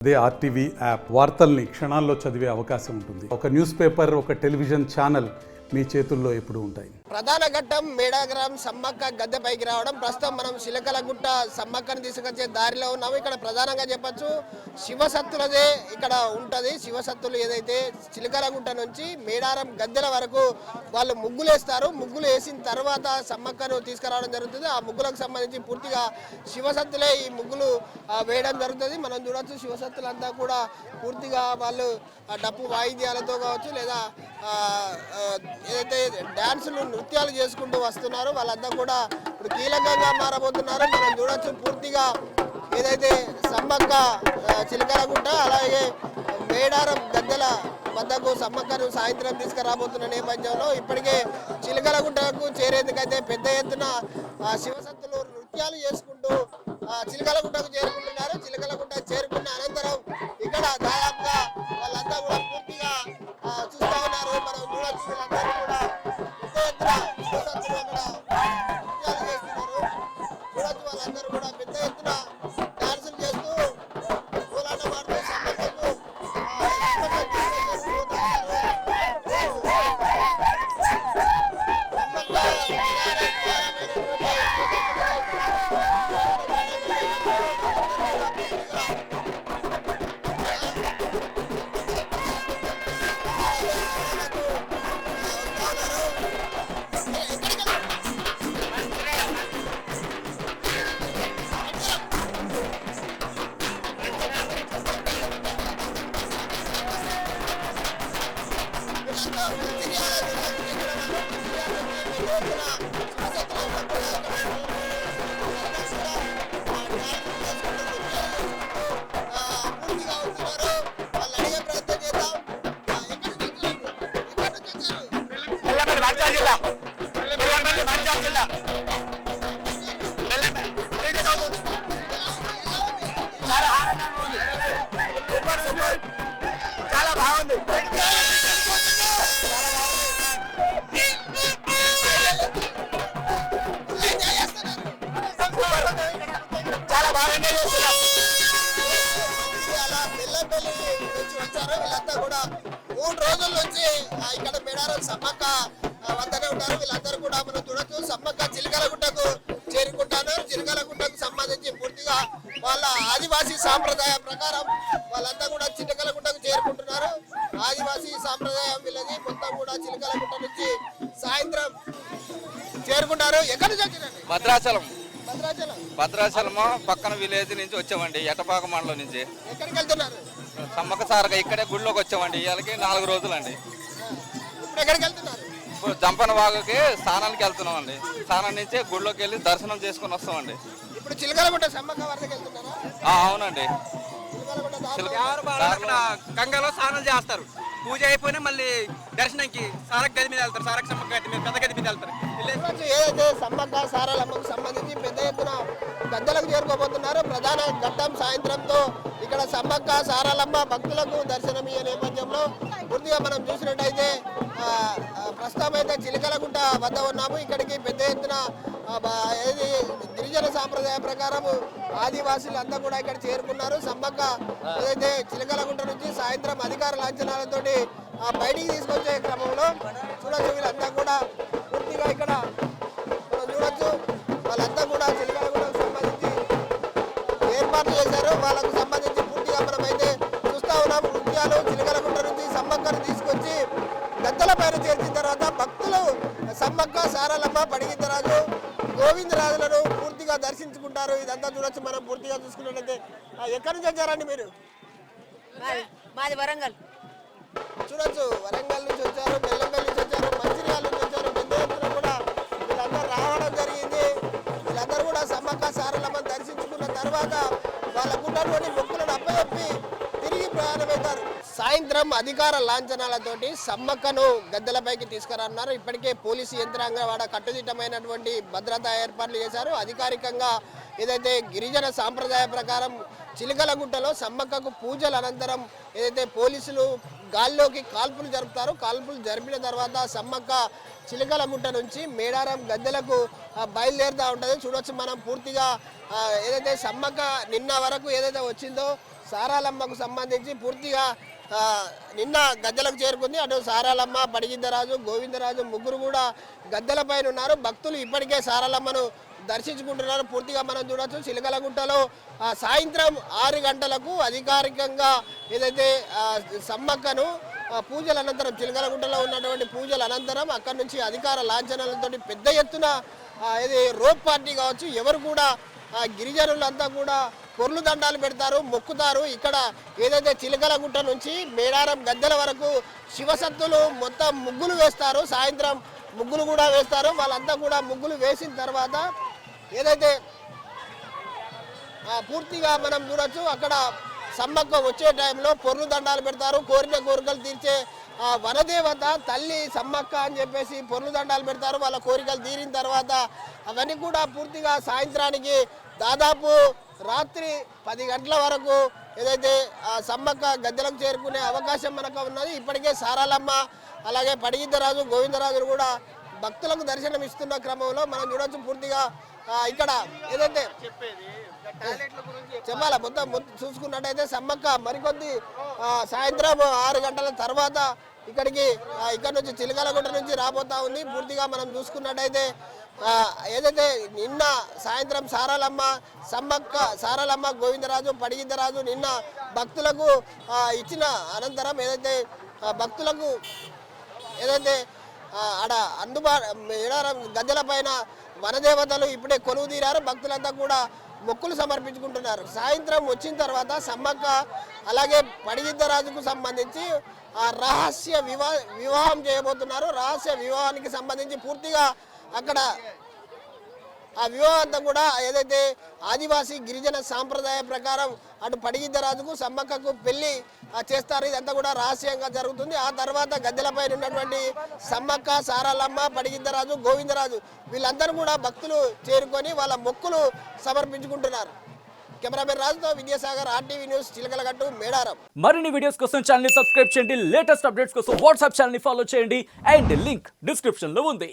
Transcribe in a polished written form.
అదే RTV app వార్తల్ని క్షణాల్లో చదివే అవకాశం ఉంటుంది. ఒక న్యూస్ పేపర్, ఒక టెలివిజన్ ఛానల్ మీ చేతుల్లో ఎప్పుడు ఉంటాయి. ప్రధాన ఘట్టం మేడారం సమ్మక్క గద్దెపైకి రావడం. ప్రస్తుతం మనం చిలకలగుట్ట సమ్మక్కను తీసుకొచ్చే దారిలో ఉన్నాము. ఇక్కడ ప్రధానంగా చెప్పచ్చు శివసత్తులదే ఇక్కడ ఉంటుంది. శివసత్తులు ఏదైతే చిలకలగుట్ట నుంచి మేడారం గద్దెల వరకు వాళ్ళు ముగ్గులు వేస్తారు. ముగ్గులు వేసిన తర్వాత సమ్మక్కను తీసుకురావడం జరుగుతుంది. ఆ ముగ్గులకు సంబంధించి పూర్తిగా శివసత్తులే ఈ ముగ్గులు వేయడం జరుగుతుంది. మనం చూడొచ్చు శివసత్తులంతా కూడా పూర్తిగా వాళ్ళు డప్పు వాయిద్యాలతో కావచ్చు లేదా ఏదైతే డ్యాన్సులు నృత్యాలు చేసుకుంటూ వస్తున్నారు వాళ్ళంతా కూడా ఇప్పుడు కీలకంగా మారబోతున్నారు. మనం చూడొచ్చు పూర్తిగా ఏదైతే సమ్మక్క చిలకలగుట్ట అలాగే మేడారం గద్దెల వద్దకు సమ్మక్కను సాయంత్రం తీసుకురాబోతున్న నేపథ్యంలో ఇప్పటికే చిలకలగుట్టకు చేరేందుకైతే పెద్ద ఎత్తున శివసత్తులు నృత్యాలు చేసుకుంటూ చిలకలగుట్టకు చేరుకుంటున్నారు. చిలకలగుట్ట చేరుకున్న అనంతరం ఇక్కడ దాదాపుగా వాళ్ళంతా కూడా పూర్తిగా చూస్తా ఉన్నారు. మనం చూడొచ్చు వీళ్ళందరూ కూడా పెద్ద ఎత్తున శివసత్తులు అక్కడ నృత్యాలు చేస్తున్నారు. చూడొచ్చు వాళ్ళందరూ కూడా పెద్ద ఎత్తున డాన్సులు చేస్తూ కోలాటం ఆడుతూ సమ్మక్కకు చాలా బాగుంది. చాలా బాగా అలా బెల్లంపల్లి నుంచి వచ్చారు. వీళ్ళంతా కూడా 3 రోజుల నుంచి ఇక్కడ మేడారం సమ్మక్క వద్దనే ఉంటారు. వీళ్ళందరూ కూడా మనం చూడొచ్చు సమ్మక్క చిలకలగుట్టకు చేరుకుంటున్నారు. చిలకలగుట్టకు సంబంధించి పూర్తిగా వాళ్ళ ఆదివాసీ సాంప్రదాయ ప్రకారం వాళ్ళంతా కూడా చిలకలగుట్టకు చేరుకుంటున్నారు. ఆదివాసీ సాంప్రదాయం వీళ్ళది. మొత్తం కూడా చిలకలగుట్ట నుంచి సాయంత్రం చేరుకుంటారు. ఎక్కడి నుంచి వచ్చిందండి? భద్రాచలం పక్కన విలేజ్ నుంచి వచ్చామండి. ఎటపాక మండలం నుంచి. ఎక్కడికి వెళ్తున్నారు? సమ్మక్క సారక ఇక్కడే గుడిలోకి వచ్చామండి. ఇవాళకి 4 రోజులండి. ఇప్పుడు ఎక్కడికి వెళ్తున్నారు? ఇప్పుడు జంపన వాగుకి స్నానానికి వెళ్తున్నాం అండి. స్నానం నుంచి గుడిలోకి వెళ్ళి దర్శనం చేసుకుని వస్తామండి. ఇప్పుడు చిలకలగుట్ట సమ్మక్క వద్దకు వెళ్తున్నారా? అవునండి. గంగలో స్నానం చేస్తారు. పూజ అయిపోయినా మళ్ళీ దర్శనంకి సారక గది మీద వెళ్తారు. సారక సమ్మక్క గది మీద, పెద్ద గది మీద వెళ్తారు. ఏదైతే సమ్మక్క సారలమ్మకు సంబంధించి పెద్ద ఎత్తున గద్దెలకు చేరుకోబోతున్నారు. ప్రధాన ఘట్టం సాయంత్రంతో ఇక్కడ సమ్మక్క సారలమ్మ భక్తులకు దర్శనమయ్యే నేపథ్యంలో పూర్తిగా మనం చూసినట్టయితే ప్రస్తుతం అయితే చిలకలగుట్ట వద్ద ఉన్నాము. ఇక్కడికి పెద్ద ఎత్తున ఏది గిరిజన సాంప్రదాయ ప్రకారం ఆదివాసులు అంతా కూడా ఇక్కడ చేరుకున్నారు. సమ్మక్క ఏదైతే చిలకలగుట్ట నుంచి సాయంత్రం అధికార లాంఛనాలతోటి బయటికి తీసుకొచ్చే క్రమంలో చూడొచ్చు వీళ్ళంతా కూడా పూర్తిగా ఇక్కడ మనం చూడొచ్చు వాళ్ళంతా కూడా చిలకలగుట్టకు సంబంధించి ఏర్పాట్లు చేశారు. వాళ్ళకు సంబంధించి పూర్తిగా మనమైతే చూస్తా ఉన్నాం. నృత్యాలు చిలకలగుట్ట నుంచి సమ్మక్కను తీసుకొచ్చి గద్దెల పైన చేర్చిన తర్వాత భక్తులు సమ్మక్క సారలమ్మ పడిగిద్దరాజు గోవిందరాజులను పూర్తిగా దర్శించుకుంటారు. ఇదంతా చూడొచ్చు మనం పూర్తిగా చూసుకున్నట్లయితే. ఎక్కడి నుంచి వచ్చారండి మీరు? మాది వరంగల్. చూడొచ్చు వరంగల్ నుంచి వచ్చారు, బెల్లంపల్లి నుంచి వచ్చారు, మంచిర్యాల నుంచి వచ్చారు. పెద్ద ఎత్తున కూడా వీళ్ళందరూ రావడం జరిగింది. వీళ్ళందరూ కూడా సమ్మక్క సారలమ్మను దర్శించుకున్న తర్వాత వాళ్ళకు ఉన్నటువంటి మొక్కులను అప్పచెప్పి తిరిగి ప్రయాణమవుతారు. సాయంత్రం అధికార లాంఛనాలతోటి సమ్మక్కను గద్దెలపైకి తీసుకురానున్నారు. ఇప్పటికే పోలీసు యంత్రాంగం వాడ కట్టుదిట్టమైనటువంటి భద్రతా ఏర్పాట్లు చేశారు. అధికారికంగా ఏదైతే గిరిజన సాంప్రదాయ ప్రకారం చిలకలగుట్టలో సమ్మక్కకు పూజల అనంతరం ఏదైతే పోలీసులు గాల్లోకి కాల్పులు జరుపుతారో కాల్పులు జరిపిన తర్వాత సమ్మక్క చిలకలగుట్ట నుంచి మేడారం గద్దెలకు బయలుదేరుతూ ఉంటుంది. చూడొచ్చు మనం పూర్తిగా ఏదైతే సమ్మక్క నిన్న వరకు ఏదైతే వచ్చిందో సారాలమ్మకు సంబంధించి పూర్తిగా నిన్న గద్దెలకు చేరుకుంది. అటు సారాలమ్మ, పడిగిద్దరాజు, గోవిందరాజు ముగ్గురు కూడా గద్దెలపైన ఉన్నారు. భక్తులు ఇప్పటికే సారాలమ్మను దర్శించుకుంటున్నారు. పూర్తిగా మనం చూడొచ్చు చిలకలగుట్టలో సాయంత్రం 6 గంటలకు అధికారికంగా ఏదైతే సమ్మక్కను పూజల అనంతరం చిలకలగుట్టలో ఉన్నటువంటి పూజల అనంతరం అక్కడి నుంచి అధికార లాంఛనాలతో పెద్ద ఎత్తున ఇది రోప్ పార్టీ కావచ్చు, ఎవరు కూడా గిరిజనులంతా కూడా పొర్లు దండాలు పెడతారు, మొక్కుతారు. ఇక్కడ ఏదైతే చిలకలగుట్ట నుంచి మేడారం గద్దెల వరకు శివసత్తులు మొత్తం ముగ్గులు వేస్తారు. సాయంత్రం ముగ్గులు కూడా వేస్తారు. వాళ్ళంతా కూడా ముగ్గులు వేసిన తర్వాత ఏదైతే పూర్తిగా మనం చూడొచ్చు అక్కడ సమ్మక్క వచ్చే టైంలో పొర్లు దండాలు పెడతారు. కోరిన కోరికలు తీర్చే వనదేవత తల్లి సమ్మక్క అని చెప్పేసి పొర్లు దండాలు పెడతారు. వాళ్ళ కోరికలు తీరిన తర్వాత అవన్నీ కూడా పూర్తిగా సాయంత్రానికి దాదాపు రాత్రి 10 గంటల వరకు ఏదైతే సమ్మక్క గద్దెలకు చేరుకునే అవకాశం మనకు ఉన్నది. ఇప్పటికే సారాలమ్మ అలాగే పడిగిద్దరాజు, గోవిందరాజులు కూడా భక్తులకు దర్శనం ఇస్తున్న క్రమంలో మనం చూడొచ్చు. పూర్తిగా ఇక్కడ ఏదైతే చెప్పాలా మొత్తం చూసుకున్నట్టయితే సమ్మక్క మరికొద్ది సాయంత్రం 6 గంటల తర్వాత ఇక్కడ నుంచి చిలకలగుట్ట నుంచి రాబోతా ఉంది. పూర్తిగా మనం చూసుకున్నట్టయితే ఏదైతే నిన్న సాయంత్రం సారాలమ్మ, గోవిందరాజు, పడిగిద్దరాజు నిన్న భక్తులకు ఇచ్చిన అనంతరం ఏదైతే భక్తులకు ఏదైతే ఆడ మేడారం గద్దెల పైన వనదేవతలు ఇప్పుడే కొలువు తీరారు. భక్తులంతా కూడా మొక్కులు సమర్పించుకుంటున్నారు. సాయంత్రం వచ్చిన తర్వాత సమ్మక్క అలాగే పడిగిద్దరాజుకు సంబంధించి రహస్య వివాహం చేయబోతున్నారు. రహస్య వివాహానికి సంబంధించి పూర్తిగా అక్కడ ఆ వివాహం అంతా కూడా ఏదైతే ఆదివాసీ గిరిజన సాంప్రదాయ ప్రకారం అటు పడిగిద్దరాజుకు సమ్మక్కకు పెళ్లి చేస్తారు. ఇదంతా కూడా రహస్యంగా జరుగుతుంది. ఆ తర్వాత గద్దెలపైన ఉన్నటువంటి సమ్మక్క, సారాలమ్మ, పడిగిద్దరాజు, గోవిందరాజు వీళ్ళందరూ కూడా భక్తులు చేరుకొని వాళ్ళ మొక్కులు సమర్పించుకుంటున్నారు. కెమెరామెన్ రాజుతో విద్యాసాగర్, RTV న్యూస్, చిలకలగట్టు, మేడారం. మరిన్ని వీడియోస్ కోసం ఛానల్ ని సబ్స్క్రైబ్ చేయండి. లేటెస్ట్ అప్డేట్స్ కోసం వాట్సాప్ ఛానల్ ని ఫాలో చేయండి. అండ్ లింక్ డిస్క్రిప్షన్ లో ఉంది.